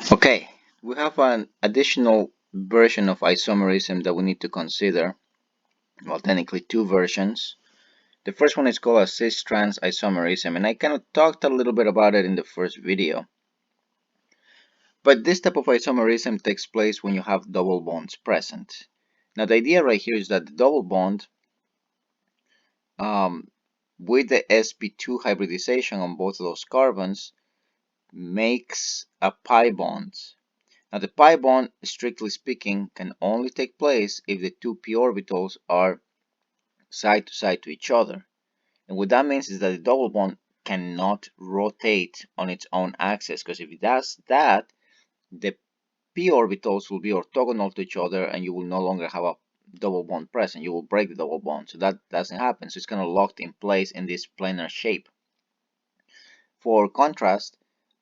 Okay, we have an additional version of isomerism that we need to consider. Well, technically two versions. The first one is called a cis-trans isomerism, and I kind of talked a little bit about it in the first video. But this type of isomerism takes place when you have double bonds present. Now, the idea right here is that the double bond um, with the sp2 hybridization on both of those carbons makes a pi bond. Now the pi bond, strictly speaking, can only take place if the two p orbitals are side to side to each other. And what that means is that the double bond cannot rotate on its own axis, because if it does that, the p orbitals will be orthogonal to each other and you will no longer have a double bond present. You will break the double bond. So that doesn't happen. So it's kind of locked in place in this planar shape. For contrast,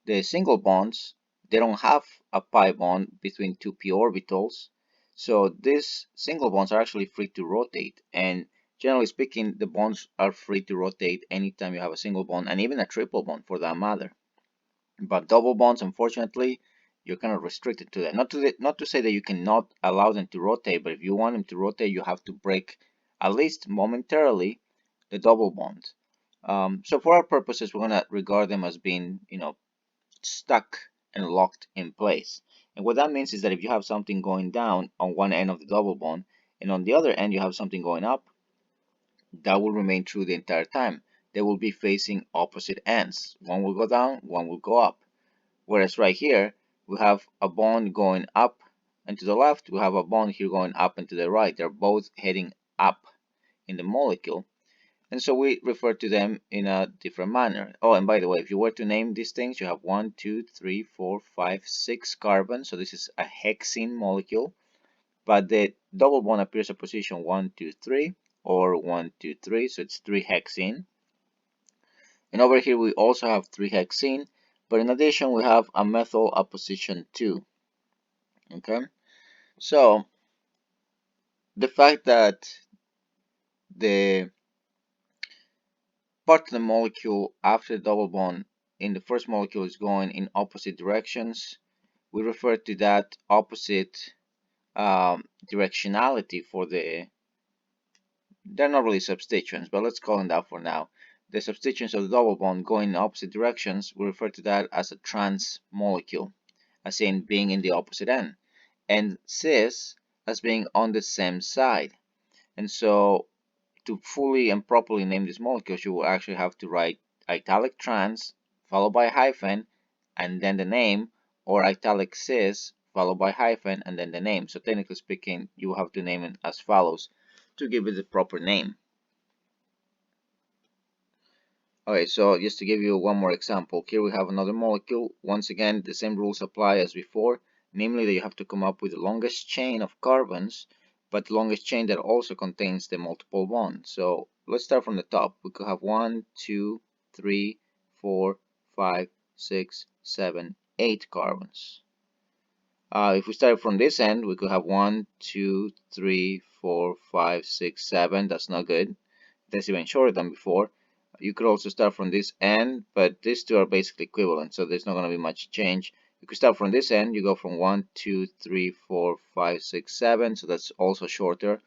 the single bonds, they don't have a pi bond between two p orbitals, so these single bonds are actually free to rotate, and generally speaking the bonds are free to rotate anytime you have a single bond and even a triple bond for that matter. But double bonds, unfortunately, you're kind of restricted to that. Not to say that you cannot allow them to rotate, but if you want them to rotate, you have to break, at least momentarily, the double bond. So for our purposes, we're going to regard them as being, stuck and locked in place. And what that means is that if you have something going down on one end of the double bond, and on the other end you have something going up, that will remain true the entire time. They will be facing opposite ends. One will go down, one will go up. Whereas right here, we have a bond going up and to the left, we have a bond here going up and to the right. They're both heading up in the molecule. And so we refer to them in a different manner. Oh, and by the way, if you were to name these things, you have 1, 2, 3, 4, 5, 6 carbons. So this is a hexene molecule. But the double bond appears at position 1, 2, 3, or 1, 2, 3. So it's 3 hexene. And over here we also have 3 hexene. But in addition, we have a methyl at position 2. Okay. So the fact that the part of the molecule after the double bond in the first molecule is going in opposite directions, we refer to that opposite directionality for they're not really substituents, but let's call them that for now. The substituents of the double bond going in opposite directions, we refer to that as a trans molecule, as in being in the opposite end, and cis as being on the same side. And so to fully and properly name these molecules, you will actually have to write italic trans followed by a hyphen and then the name, or italic cis followed by hyphen and then the name. So technically speaking, you will have to name it as follows to give it the proper name. Okay, so just to give you one more example, here we have another molecule. Once again, the same rules apply as before, namely that you have to come up with the longest chain of carbons, but the longest chain that also contains the multiple bonds. So let's start from the top. We could have 1, 2, 3, 4, 5, 6, 7, 8 carbons. If we start from this end, we could have 1, 2, 3, 4, 5, 6, 7. That's not good. That's even shorter than before. You could also start from this end, but these two are basically equivalent, so there's not going to be much change. You could start from this end, you go from 1, 2, 3, 4, 5, 6, 7, so that's also shorter.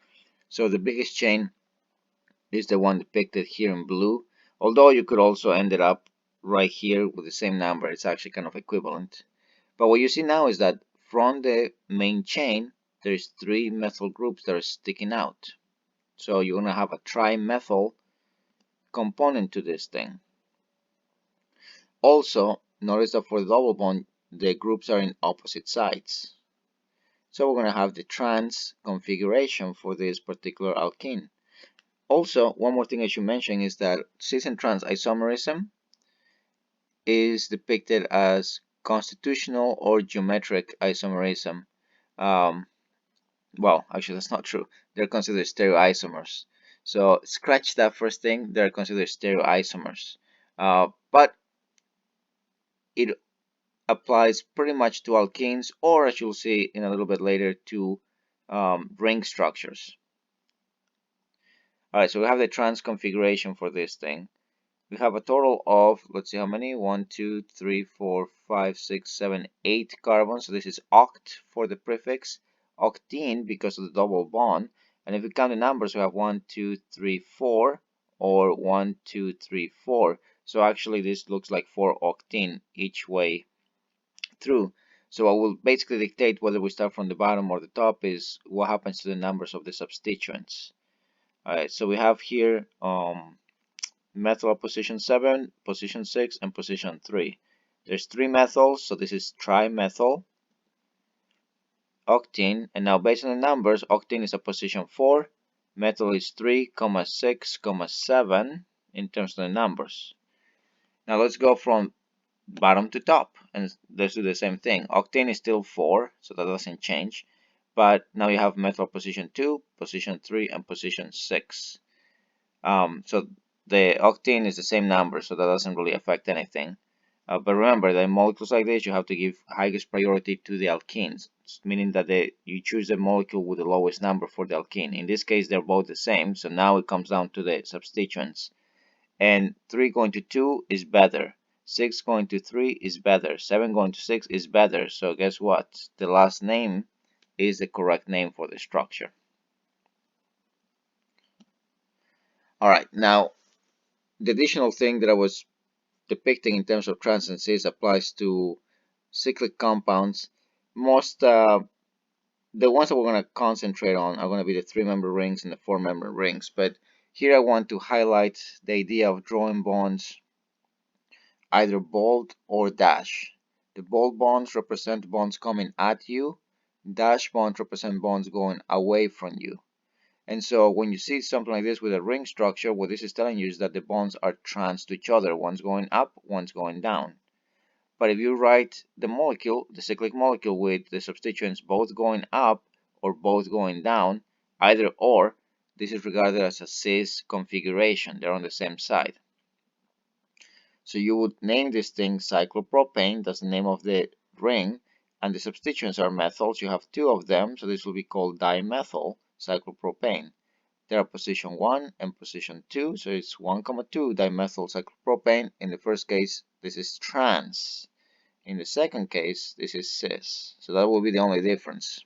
So the biggest chain is the one depicted here in blue, although you could also end it up right here with the same number. It's actually kind of equivalent. But what you see now is that from the main chain, there's 3 methyl groups that are sticking out. So you're going to have a trimethyl component to this thing. Also, notice that for the double bond, the groups are in opposite sides. So we're going to have the trans configuration for this particular alkene. Also, one more thing I should mention is that cis and trans isomerism is depicted as constitutional or geometric isomerism. Well, actually, that's not true. They're considered stereoisomers. So scratch that first thing. They're considered stereoisomers. But it applies pretty much to alkenes, or as you'll see in a little bit later, to ring structures. All right, so we have the trans configuration for this thing. we have a total of, let's see how many, 1, 2, 3, 4, 5, 6, 7, 8 carbons. So this is oct for the prefix, octene because of the double bond. And if we count the numbers, we have 1, 2, 3, 4, or 1, 2, 3, 4. So actually this looks like 4-octene each way through. So what will basically dictate whether we start from the bottom or the top is what happens to the numbers of the substituents. Alright, so we have here methyl at position 7, position 6, and position 3. There's 3 methyls, so this is trimethyl octene. And now based on the numbers, octene is at position 4, methyl is 3, 6, 7 in terms of the numbers. Now let's go from bottom to top and let's do the same thing. Octane is still 4, so that doesn't change. But now you have methyl position 2, position 3, and position 6. So the octane is the same number, so that doesn't really affect anything. But remember that in molecules like this, you have to give highest priority to the alkenes, meaning that you choose the molecule with the lowest number for the alkene. In this case, they're both the same, so now it comes down to the substituents. And 3 going to 2 is better. 6 going to 3 is better. 7 going to 6 is better. So guess what? The last name is the correct name for the structure. Alright, now the additional thing that I was depicting in terms of trans and cis applies to cyclic compounds. Most the ones that we're going to concentrate on are going to be the 3-member rings and the 4-member rings. But here I want to highlight the idea of drawing bonds either bold or dash. The bold bonds represent bonds coming at you. Dash bonds represent bonds going away from you. And so when you see something like this with a ring structure, what this is telling you is that the bonds are trans to each other. One's going up, one's going down. But if you write the molecule, the cyclic molecule, with the substituents both going up or both going down, either or, this is regarded as a cis configuration. They're on the same side. So you would name this thing cyclopropane, that's the name of the ring, and the substituents are methyls. You have 2 of them, so this will be called dimethyl cyclopropane. They are position 1 and position 2, so it's 1, 2 dimethyl cyclopropane. In the first case, this is trans. In the second case, this is cis. So that will be the only difference.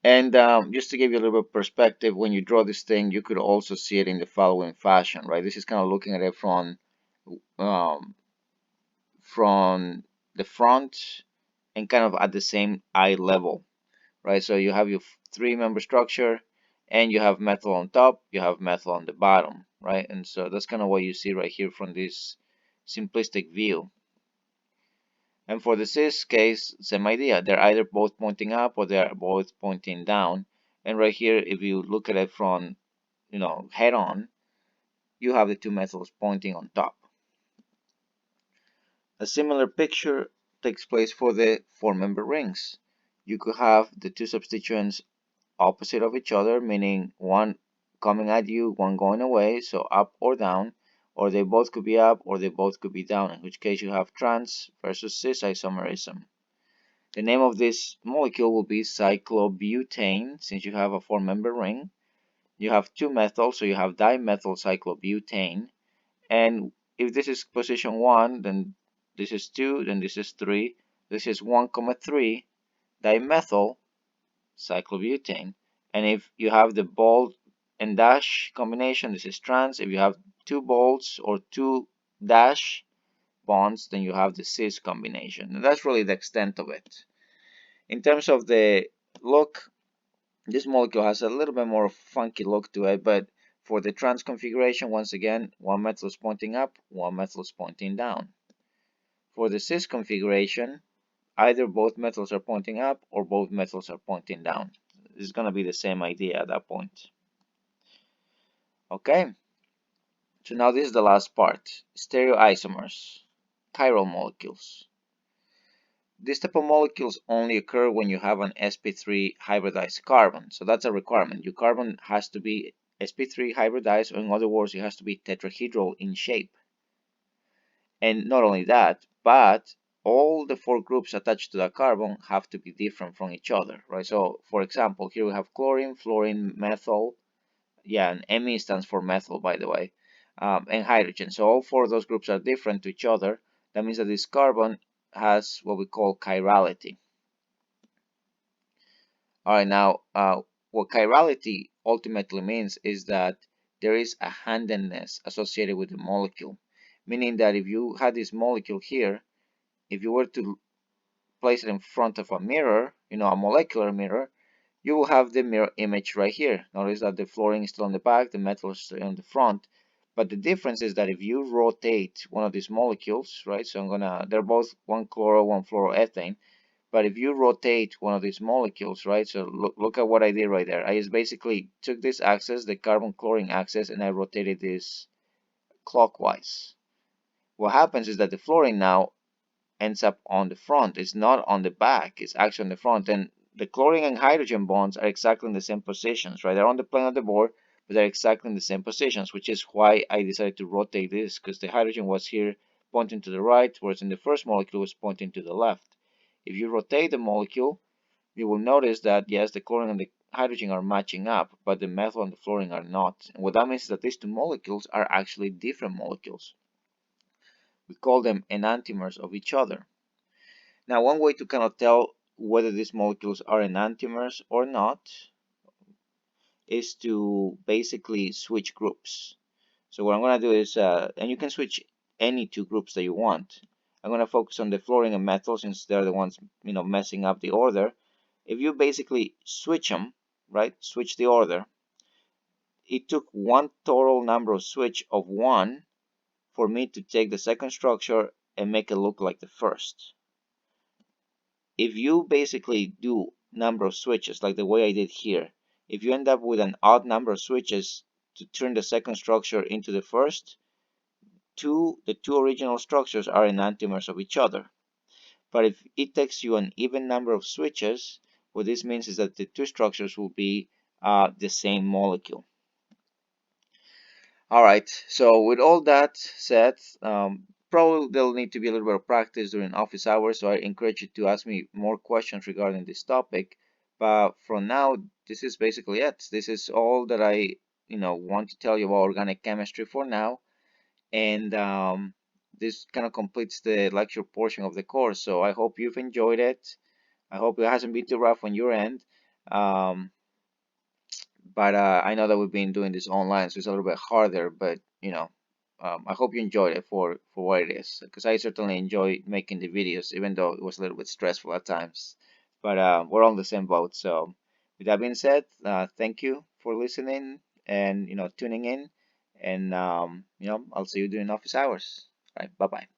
And just to give you a little bit of perspective, when you draw this thing, you could also see it in the following fashion, right? This is kind of looking at it from the front and kind of at the same eye level, right? So you have your 3-member structure and you have methyl on top, you have methyl on the bottom, right? And so that's kind of what you see right here from this simplistic view. And for the cis case, same idea. They're either both pointing up or they're both pointing down. And right here, if you look at it from, head on, you have the 2 methyls pointing on top. A similar picture takes place for the 4-member rings. You could have the 2 substituents opposite of each other, meaning one coming at you, one going away, so up or down, or they both could be up or they both could be down, in which case you have trans versus cis isomerism. The name of this molecule will be cyclobutane, since you have a 4-member ring. You have 2 methyls, so you have dimethyl cyclobutane. And if this is position 1, then this is 2, then this is 3. This is 1, 3 dimethyl cyclobutane. And if you have the bold and dash combination, this is trans. If you have 2 bolds or 2 dash bonds, then you have the cis combination. And that's really the extent of it. In terms of the look, this molecule has a little bit more funky look to it, but for the trans configuration, once again, 1 methyl is pointing up, 1 methyl is pointing down. For the cis configuration, either both methyls are pointing up or both methyls are pointing down. It's going to be the same idea at that point. Okay, so now this is the last part, stereoisomers, chiral molecules. This type of molecules only occur when you have an sp3 hybridized carbon. So that's a requirement. Your carbon has to be sp3 hybridized, or in other words, it has to be tetrahedral in shape. And not only that, but all the 4 groups attached to the carbon have to be different from each other, right? So for example, here we have chlorine, fluorine, methyl. Yeah, and Me stands for methyl, by the way. and hydrogen. So all four of those groups are different to each other. That means that this carbon has what we call chirality. All right, now what chirality ultimately means is that there is a handedness associated with the molecule, meaning that if you had this molecule here, if you were to place it in front of a mirror, a molecular mirror, you will have the mirror image right here. Notice that the fluorine is still on the back, the metal is still on the front. But the difference is that if you rotate one of these molecules, right? So they're both one chloro, one fluoroethane. But if you rotate one of these molecules, right? So look at what I did right there. I just basically took this axis, the carbon chlorine axis, and I rotated this clockwise. What happens is that the fluorine now ends up on the front. It's not on the back. It's actually on the front. And the chlorine and hydrogen bonds are exactly in the same positions, right? They're on the plane of the board, but they're exactly in the same positions, which is why I decided to rotate this, because the hydrogen was here pointing to the right, whereas in the first molecule was pointing to the left. If you rotate the molecule, you will notice that yes, the chlorine and the hydrogen are matching up, but the methyl and the fluorine are not. And what that means is that these two molecules are actually different molecules. We call them enantiomers of each other. Now, one way to kind of tell whether these molecules are enantiomers or not is to basically switch groups. So what I'm going to do is, and you can switch any two groups that you want. I'm going to focus on the fluorine and methyl since they're the ones, messing up the order. If you basically switch them, right, switch the order, it took one total number of switch of 1 for me to take the second structure and make it look like the first. If you basically do number of switches like the way I did here, if you end up with an odd number of switches to turn the second structure into the first, the two original structures are enantiomers of each other. But if it takes you an even number of switches, what this means is that the two structures will be the same molecule. All right, so with all that said, probably there'll need to be a little bit of practice during office hours, so I encourage you to ask me more questions regarding this topic. But for now, this is basically it. This is all that I, want to tell you about organic chemistry for now. And this kind of completes the lecture portion of the course. So I hope you've enjoyed it. I hope it hasn't been too rough on your end. Um, but I know that we've been doing this online, so it's a little bit harder. But I hope you enjoyed it for what it is, because I certainly enjoy making the videos, even though it was a little bit stressful at times. But we're on the same boat. So with that being said, thank you for listening and tuning in, and I'll see you during office hours. All right, bye bye.